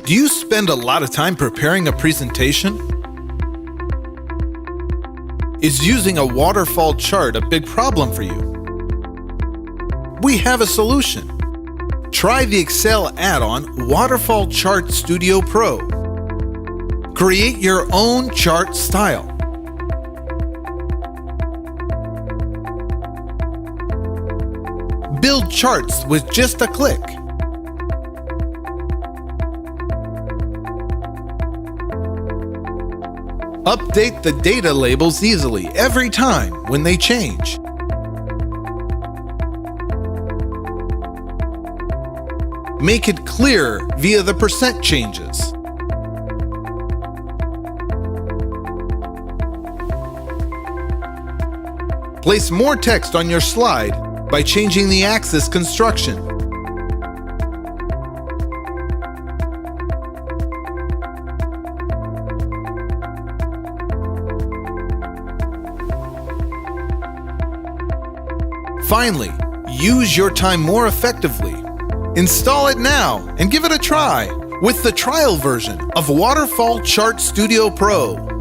Do you spend a lot of time preparing a presentation? Is using a waterfall chart a big problem for you? We have a solution. Try the Excel add-on Waterfall Chart Studio Pro. Create your own chart style. Build charts with just a click. Update the data labels easily every time when they change. Make it clear via the percent changes. Place more text on your slide by changing the axis construction. Finally, use your time more effectively. Install it now and give it a try with the trial version of Waterfall Chart Studio Pro.